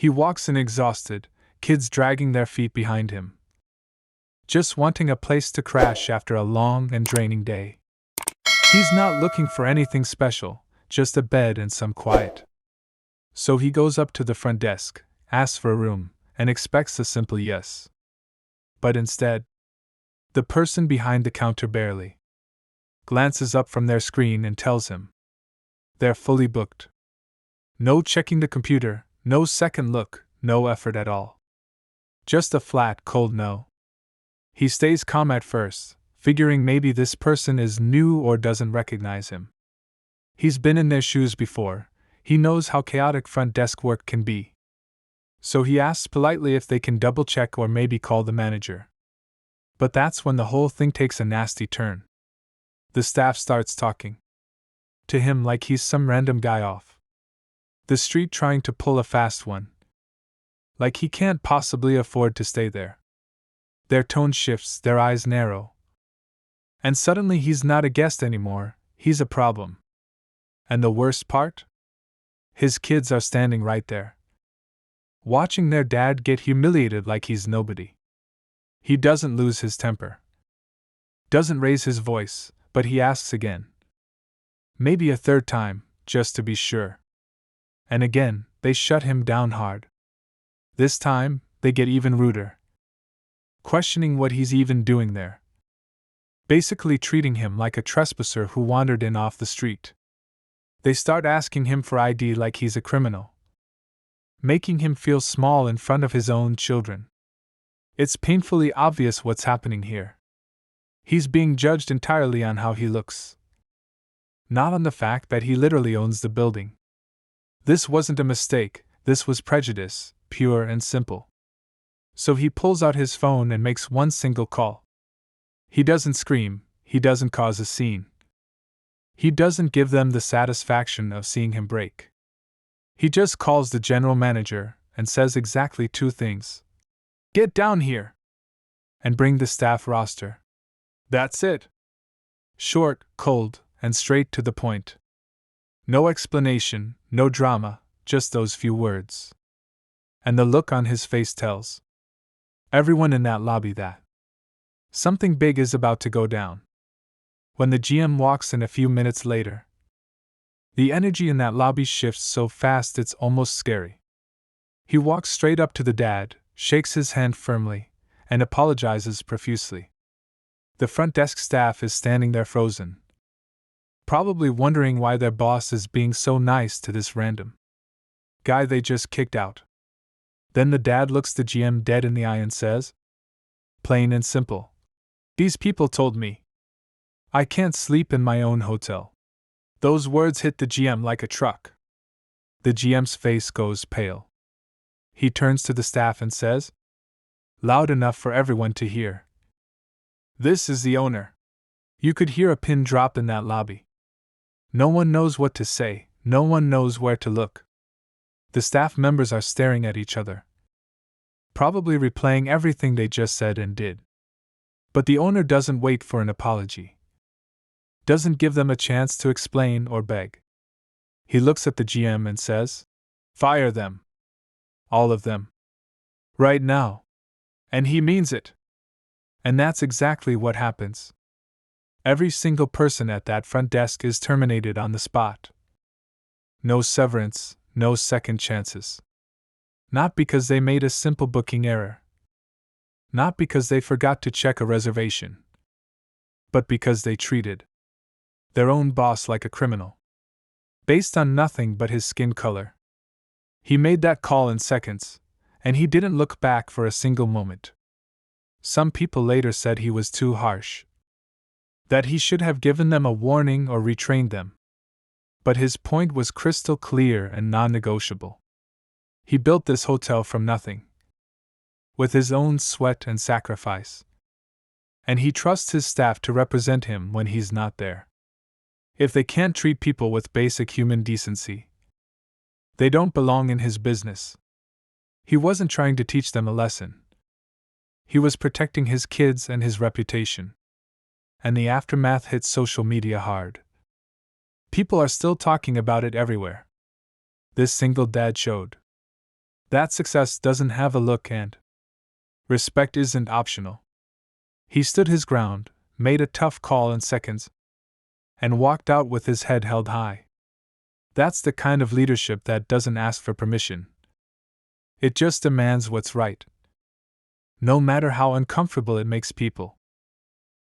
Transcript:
He walks in exhausted, kids dragging their feet behind him, just wanting a place to crash after a long and draining day. He's not looking for anything special, just a bed and some quiet. So he goes up to the front desk, asks for a room, and expects a simple yes. But instead, the person behind the counter barely glances up from their screen and tells him they're fully booked. No checking the computer, no second look, no effort at all. Just a flat, cold no. He stays calm at first, figuring maybe this person is new or doesn't recognize him. He's been in their shoes before, he knows how chaotic front desk work can be. So he asks politely if they can double check or maybe call the manager. But that's when the whole thing takes a nasty turn. The staff starts talking to him like he's some random guy off the street trying to pull a fast one. Like he can't possibly afford to stay there. Their tone shifts, their eyes narrow. And suddenly he's not a guest anymore, he's a problem. And the worst part? His kids are standing right there, watching their dad get humiliated like he's nobody. He doesn't lose his temper, doesn't raise his voice, but he asks again. Maybe a third time, just to be sure. And again, they shut him down hard. This time, they get even ruder, questioning what he's even doing there. Basically treating him like a trespasser who wandered in off the street. They start asking him for ID like he's a criminal, making him feel small in front of his own children. It's painfully obvious what's happening here. He's being judged entirely on how he looks, not on the fact that he literally owns the building. This wasn't a mistake, this was prejudice, pure and simple. So he pulls out his phone and makes one single call. He doesn't scream, he doesn't cause a scene. He doesn't give them the satisfaction of seeing him break. He just calls the general manager and says exactly two things. Get down here! And bring the staff roster. That's it. Short, cold, and straight to the point. No explanation, no drama, just those few words. And the look on his face tells everyone in that lobby that something big is about to go down. When the GM walks in a few minutes later, the energy in that lobby shifts so fast it's almost scary. He walks straight up to the dad, shakes his hand firmly, and apologizes profusely. The front desk staff is standing there frozen, probably wondering why their boss is being so nice to this random guy they just kicked out. Then the dad looks the GM dead in the eye and says, plain and simple, these people told me I can't sleep in my own hotel. Those words hit the GM like a truck. The GM's face goes pale. He turns to the staff and says, loud enough for everyone to hear, this is the owner. You could hear a pin drop in that lobby. No one knows what to say, no one knows where to look. The staff members are staring at each other, probably replaying everything they just said and did. But the owner doesn't wait for an apology. Doesn't give them a chance to explain or beg. He looks at the GM and says, fire them. All of them. Right now. And he means it. And that's exactly what happens. Every single person at that front desk is terminated on the spot. No severance, no second chances. Not because they made a simple booking error. Not because they forgot to check a reservation. But because they treated their own boss like a criminal, based on nothing but his skin color. He made that call in seconds, and he didn't look back for a single moment. Some people later said he was too harsh, that he should have given them a warning or retrained them. But his point was crystal clear and non-negotiable. He built this hotel from nothing, with his own sweat and sacrifice. And he trusts his staff to represent him when he's not there. If they can't treat people with basic human decency, they don't belong in his business. He wasn't trying to teach them a lesson. He was protecting his kids and his reputation. And the aftermath hit social media hard. People are still talking about it everywhere. This single dad showed That success doesn't have a look, and respect isn't optional. He stood his ground, made a tough call in seconds, and walked out with his head held high. That's the kind of leadership that doesn't ask for permission. It just demands what's right, no matter how uncomfortable it makes people.